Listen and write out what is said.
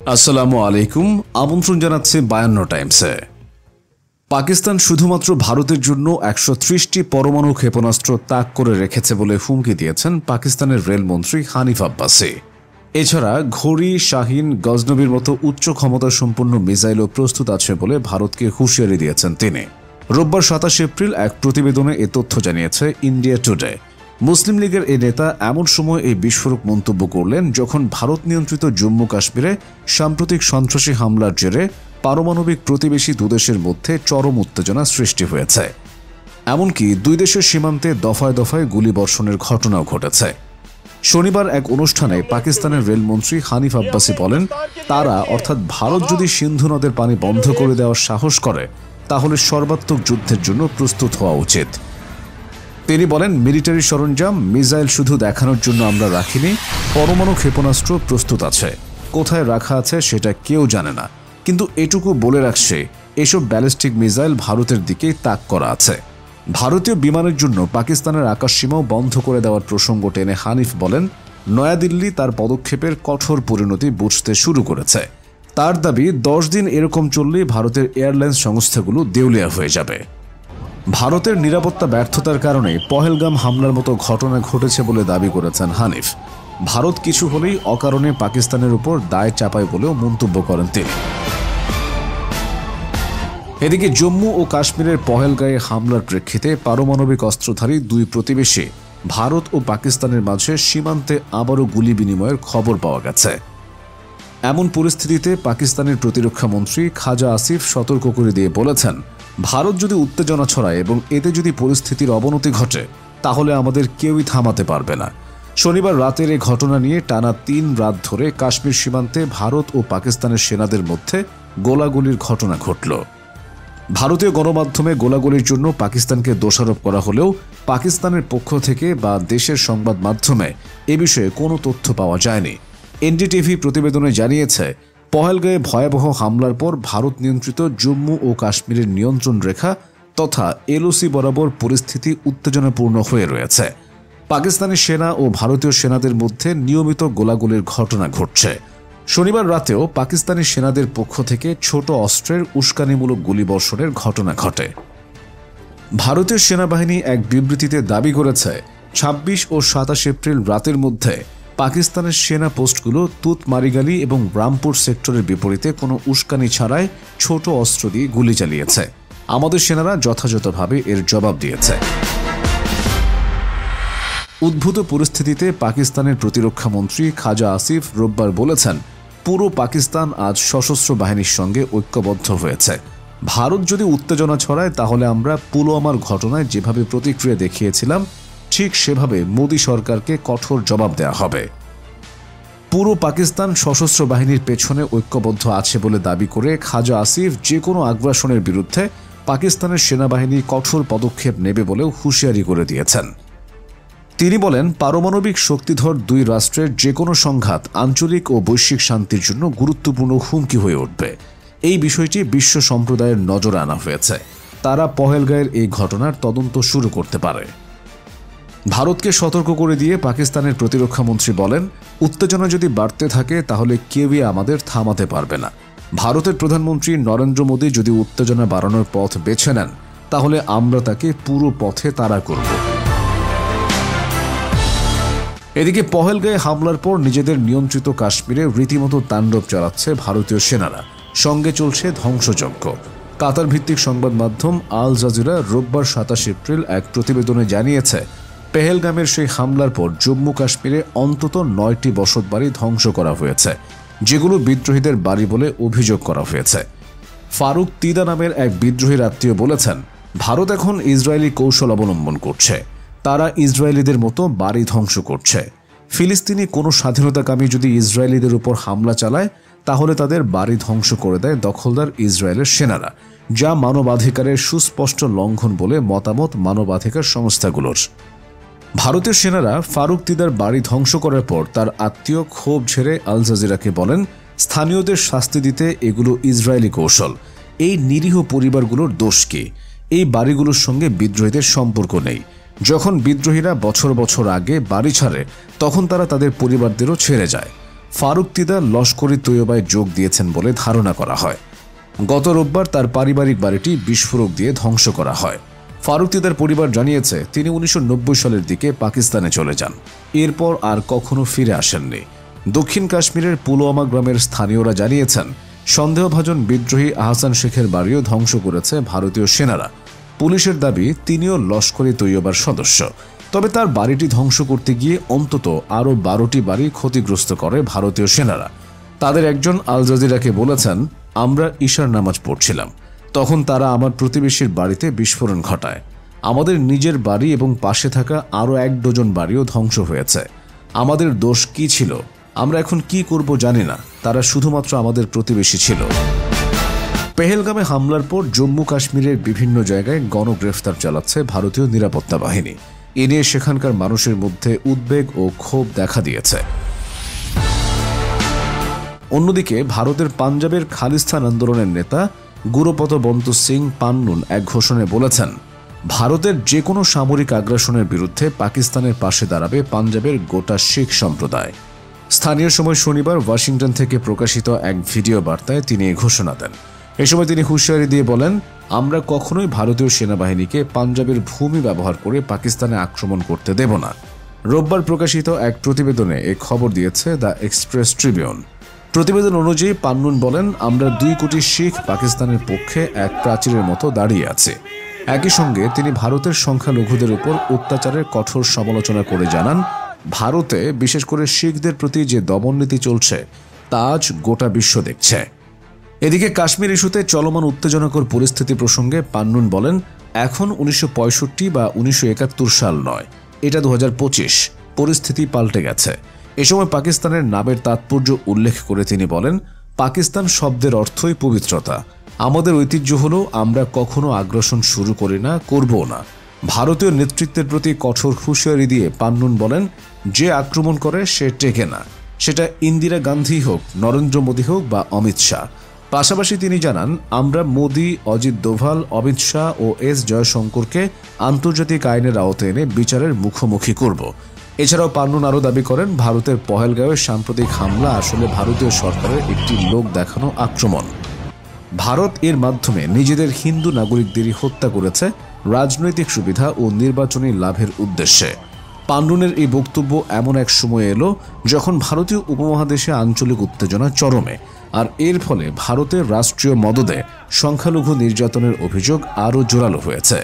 আসসালামু আলাইকুম। আমন্ত্রণ জানাচ্ছে 52 টাইমসে। পাকিস্তান শুধুমাত্র ভারতের জন্য 130টি পরমাণু ক্ষেপণাস্ত্র তাক করে রেখেছে বলে হুমকি দিয়েছেন পাকিস্তানের রেলমন্ত্রী হানিফ আব্বাসি। এছাড়া ঘড়ি, শাহিন, গজনবির মতো উচ্চ ক্ষমতা সম্পন্ন মিসাইলও প্রস্তুত আছে বলে ভারতকে হুঁশিয়ারি দিয়েছেন তিনি। রোববার 27 এপ্রিল এক প্রতিবেদনে এ তথ্য জানিয়েছে ইন্ডিয়া টুডে। মুসলিম লীগের এই নেতা এমন সময় এই বিস্ফোরক মন্তব্য করলেন যখন ভারত নিয়ন্ত্রিত জম্মু কাশ্মীরে সাম্প্রতিক সন্ত্রাসী হামলার জেরে পারমাণবিক প্রতিবেশী দুদেশের মধ্যে চরম উত্তেজনা সৃষ্টি হয়েছে। এমনকি দুই দেশের সীমান্তে দফায় দফায় গুলিবর্ষণের ঘটনাও ঘটেছে। শনিবার এক অনুষ্ঠানে পাকিস্তানের রেলমন্ত্রী হানিফ আব্বাসি বলেন, তারা অর্থাৎ ভারত যদি সিন্ধু নদের পানি বন্ধ করে দেওয়ার সাহস করে তাহলে সর্বাত্মক যুদ্ধের জন্য প্রস্তুত হওয়া উচিত। তিনি বলেন, মিলিটারি সরঞ্জাম, মিসাইল শুধু দেখানোর জন্য আমরা রাখিনি, পরমাণু ক্ষেপণাস্ত্র প্রস্তুত আছে। কোথায় রাখা আছে সেটা কেউ জানে না, কিন্তু এটুকু বলে রাখছে এসব ব্যালিস্টিক মিসাইল ভারতের দিকেই তাক করা আছে। ভারতীয় বিমানের জন্য পাকিস্তানের আকাশসীমাও বন্ধ করে দেওয়ার প্রসঙ্গ টেনে হানিফ বলেন, নয়াদিল্লি তার পদক্ষেপের কঠোর পরিণতি বুঝতে শুরু করেছে। তার দাবি 10 দিন এরকম চললেই ভারতের এয়ারলাইন্স সংস্থাগুলো দেউলিয়া হয়ে যাবে। ভারতের নিরাপত্তা ব্যর্থতার কারণে পহেলগাম হামলার মতো ঘটনা ঘটেছে বলে দাবি করেছেন হানিফ। ভারত কিছু হলেই অকারণে পাকিস্তানের উপর দায় চাপায় বলেও মন্তব্য করেন তিনি। এদিকে জম্মু ও কাশ্মীরের পহেলগাঁয়ে হামলার প্রেক্ষিতে পারমাণবিক অস্ত্রধারী দুই প্রতিবেশী ভারত ও পাকিস্তানের মাঝে সীমান্তে আবারও গুলি বিনিময়ের খবর পাওয়া গেছে। এমন পরিস্থিতিতে পাকিস্তানের প্রতিরক্ষা মন্ত্রী খাজা আসিফ সতর্ক করে দিয়ে বলেছেন, ভারত যদি উত্তেজনা ছড়ায় এবং এতে যদি পরিস্থিতির অবনতি ঘটে তাহলে আমাদের কেউই থামাতে পারবে না। শনিবার রাতের এই ঘটনা নিয়ে টানা 3 রাত ধরে কাশ্মীর সীমান্তে ভারত ও পাকিস্তানের সেনাদের মধ্যে গোলাগুলির ঘটনা ঘটল। ভারতীয় গণমাধ্যমে গোলাগুলির জন্য পাকিস্তানকে দোষারোপ করা হলেও পাকিস্তানের পক্ষ থেকে বা দেশের সংবাদ মাধ্যমে এ বিষয়ে কোনো তথ্য পাওয়া যায়নি। এনডিটিভি প্রতিবেদনে জানিয়েছে, পহেলগাঁয়ে ভয়াবহ হামলার পর ভারত নিয়ন্ত্রিত জম্মু ও কাশ্মীরের নিয়ন্ত্রণ রেখা তথা এলওসি বরাবর পরিস্থিতি উত্তেজনাপূর্ণ হয়ে রয়েছে। পাকিস্তানি সেনা ও ভারতীয় সেনাদের মধ্যে নিয়মিত গোলাগুলির ঘটনা ঘটছে। শনিবার রাতেও পাকিস্তানি সেনাদের পক্ষ থেকে ছোট অস্ত্রের উস্কানিমূলক গুলিবর্ষণের ঘটনা ঘটে। ভারতীয় সেনাবাহিনী এক বিবৃতিতে দাবি করেছে, 26 ও 27 এপ্রিল রাতের মধ্যে পাকিস্তানের সেনা পোস্টগুলো তুত মারিগালি এবং রামপুর সেক্টরের বিপরীতে কোনো উস্কানি ছাড়াই ছোট অস্ত্র দিয়ে গুলি চালিয়েছে। আমাদের সেনারা যথাযথভাবে এর জবাব দিয়েছে। উদ্ভূত পরিস্থিতিতে পাকিস্তানের প্রতিরক্ষা মন্ত্রী খাজা আসিফ রোববার বলেছেন, পুরো পাকিস্তান আজ সশস্ত্র বাহিনীর সঙ্গে ঐক্যবদ্ধ হয়েছে। ভারত যদি উত্তেজনা ছড়ায় তাহলে আমরা পুলওয়ামার ঘটনায় যেভাবে প্রতিক্রিয়া দেখিয়েছিলাম ঠিক সেভাবে মোদি সরকারকে কঠোর জবাব দেওয়া হবে। পুরো পাকিস্তান সশস্ত্র বাহিনীর পেছনে ঐক্যবদ্ধ আছে বলে দাবি করে খাজা আসিফ যে কোনো আগ্রাসনের বিরুদ্ধে পাকিস্তানের সেনাবাহিনী কঠোর পদক্ষেপ নেবে বলেও হুঁশিয়ারি করে দিয়েছেন। তিনি বলেন, পারমাণবিক শক্তিধর দুই রাষ্ট্রের যে কোনো সংঘাত আঞ্চলিক ও বৈশ্বিক শান্তির জন্য গুরুত্বপূর্ণ হুমকি হয়ে উঠবে। এই বিষয়টি বিশ্ব সম্প্রদায়ের নজরে আনা হয়েছে। তারা পহেলগাঁয়ের এই ঘটনার তদন্ত শুরু করতে পারে। ভারতকে সতর্ক করে দিয়ে পাকিস্তানের প্রতিরক্ষা মন্ত্রী বলেন, উত্তেজনা যদি বাড়তে থাকে তাহলে কেউই আমাদের থামাতে পারবে না। ভারতের প্রধানমন্ত্রী নরেন্দ্র মোদী যদি উত্তেজনা বাড়ানোর পথ বেছে নেন তাহলে আমরা তাকে পুরো পথে তাড়া করব। এদিকে পহেলগাঁয়ে হামলার পর নিজেদের নিয়ন্ত্রিত কাশ্মীরে রীতিমতো তাণ্ডব চালাচ্ছে ভারতীয় সেনারা। সঙ্গে চলছে ধ্বংসযজ্ঞ। কাতার ভিত্তিক সংবাদ মাধ্যম আল জাজিরা রোববার 27 এপ্রিল এক প্রতিবেদনে জানিয়েছে, পেহেলগামের সেই হামলার পর জম্মু কাশ্মীরে অন্তত 9টি বসতবাড়ি ধ্বংস করা হয়েছে, যেগুলো বিদ্রোহীদের বাড়ি বলে অভিযোগ করা হয়েছে। ফারুক তিদা নামের এক বিদ্রোহীর আত্মীয় বলেছেন, ভারত এখন ইসরায়েলি কৌশল অবলম্বন করছে। তারা ইসরায়েলিদের মতো বাড়ি ধ্বংস করছে। ফিলিস্তিনি কোনো স্বাধীনতাকামী যদি ইসরায়েলিদের উপর হামলা চালায় তাহলে তাদের বাড়ি ধ্বংস করে দেয় দখলদার ইসরায়েলের সেনারা, যা মানবাধিকারের সুস্পষ্ট লঙ্ঘন বলে মতামত মানবাধিকার সংস্থাগুলোর। ভারতীয় সেনারা ফারুক তিদার বাড়ি ধ্বংস করার পর তার আত্মীয় ক্ষোভ ঝেড়ে আল জাজিরাকে বলেন, স্থানীয়দের শাস্তি দিতে এগুলো ইসরায়েলি কৌশল। এই নিরীহ পরিবারগুলোর দোষ কি? এই বাড়িগুলোর সঙ্গে বিদ্রোহীদের সম্পর্ক নেই। যখন বিদ্রোহীরা বছর বছর আগে বাড়ি ছাড়ে তখন তারা তাদের পরিবারদেরও ছেড়ে যায়। ফারুক তিদা লস্করি তৈয়বায় যোগ দিয়েছেন বলে ধারণা করা হয়। গত রোববার তার পারিবারিক বাড়িটি বিস্ফোরক দিয়ে ধ্বংস করা হয়। ফারুক তিদার পরিবার জানিয়েছে তিনি 1990 সালের দিকে পাকিস্তানে চলে যান, এরপর আর কখনো ফিরে আসেননি। দক্ষিণ কাশ্মীরের পুলওয়ামা গ্রামের স্থানীয়রা জানিয়েছেন সন্দেহভাজন বিদ্রোহী আহসান শেখের বাড়িও ধ্বংস করেছে ভারতীয় সেনারা। পুলিশের দাবি তিনিও লস্করি তৈয়বার সদস্য। তবে তার বাড়িটি ধ্বংস করতে গিয়ে অন্তত আরও 12টি বাড়ি ক্ষতিগ্রস্ত করে ভারতীয় সেনারা। তাদের একজন আল জাজিরাকে বলেছেন, আমরা ঈশার নামাজ পড়ছিলাম, তখন তারা আমার প্রতিবেশীর বাড়িতে বিস্ফোরণ ঘটায়। আমাদের নিজের বাড়ি এবং পাশে থাকা আরও 1 ডজন বাড়িও ধ্বংস হয়েছে। আমাদের দোষ কি ছিল, আমরা এখন কি করব জানি না। তারা শুধুমাত্র আমাদের প্রতিবেশী ছিল। পেহেলগামে হামলার পর জম্মু কাশ্মীরের বিভিন্ন জায়গায় গণগ্রেফতার চালাচ্ছে ভারতীয় নিরাপত্তা বাহিনী। এ নিয়ে সেখানকার মানুষের মধ্যে উদ্বেগ ও ক্ষোভ দেখা দিয়েছে। অন্যদিকে ভারতের পাঞ্জাবের খালিস্তান আন্দোলনের নেতা গুরুপতবন্ত সিং পান্নুন এক ঘোষণায় বলেছেন, ভারতের যে কোনো সামরিক আগ্রাসনের বিরুদ্ধে পাকিস্তানের পাশে দাঁড়াবে পাঞ্জাবের গোটা শিখ সম্প্রদায়। স্থানীয় সময় শনিবার ওয়াশিংটন থেকে প্রকাশিত এক ভিডিও বার্তায় তিনি এই ঘোষণা দেন। এ সময় তিনি হুঁশিয়ারি দিয়ে বলেন, আমরা কখনোই ভারতীয় সেনাবাহিনীকে পাঞ্জাবের ভূমি ব্যবহার করে পাকিস্তানে আক্রমণ করতে দেব না। রোববার প্রকাশিত এক প্রতিবেদনে এ খবর দিয়েছে দ্য এক্সপ্রেস ট্রিবিউন। প্রতিবেদন অনুযায়ী পান্নুন বলেন, আমরা 2 কোটি শিখ পাকিস্তানের পক্ষে এক প্রাচীরের মতো দাঁড়িয়ে আছে। একই সঙ্গে তিনি ভারতের সংখ্যালঘুদের উপর অত্যাচারের কঠোর সমালোচনা করে জানান, ভারতে বিশেষ করে শিখদের প্রতি যে দমননীতি চলছে তা আজ গোটা বিশ্ব দেখছে। এদিকে কাশ্মীর ইস্যুতে চলমান উত্তেজনাকর পরিস্থিতি প্রসঙ্গে পান্নুন বলেন, এখন 1965 বা 1971 সাল নয়, এটা 2025। পরিস্থিতি পাল্টে গেছে। এ সময় পাকিস্তানের নামের তাৎপর্য উল্লেখ করে তিনি বলেন, পাকিস্তান শব্দের অর্থই পবিত্রতা। আমাদের ঐতিহ্য হলো আমরা কখনো আগ্রাসন শুরু করি না, করবও না। ভারতীয় নেতৃত্বের প্রতি কঠোর হুঁশিয়ারি দিয়ে পান্নুন বলেন, যে আক্রমণ করে সে টেকে না, সেটা ইন্দিরা গান্ধী হোক, নরেন্দ্র মোদী হোক বা অমিত শাহ। পাশাপাশি তিনি জানান, আমরা মোদী, অজিত দোভাল, অমিত শাহ ও এস জয়শঙ্করকে আন্তর্জাতিক আইনের আওতায় এনে বিচারের মুখোমুখি করব। এছাড়াও পান্নুন আরও দাবি করেন, ভারতের পহেলগাঁওয়ের সাম্প্রতিক হামলা আসলে ভারতীয় সরকারের একটি লোক দেখানো আক্রমণ। ভারত এর মাধ্যমে নিজেদের হিন্দু নাগরিকদেরই হত্যা করেছে রাজনৈতিক সুবিধা ও নির্বাচনী লাভের উদ্দেশ্যে। পান্নুনের এই বক্তব্য এমন এক সময় এলো যখন ভারতীয় উপমহাদেশে আঞ্চলিক উত্তেজনা চরমে, আর এর ফলে ভারতের রাষ্ট্রীয় মদদে সংখ্যালঘু নির্যাতনের অভিযোগ আরও জোরালো হয়েছে।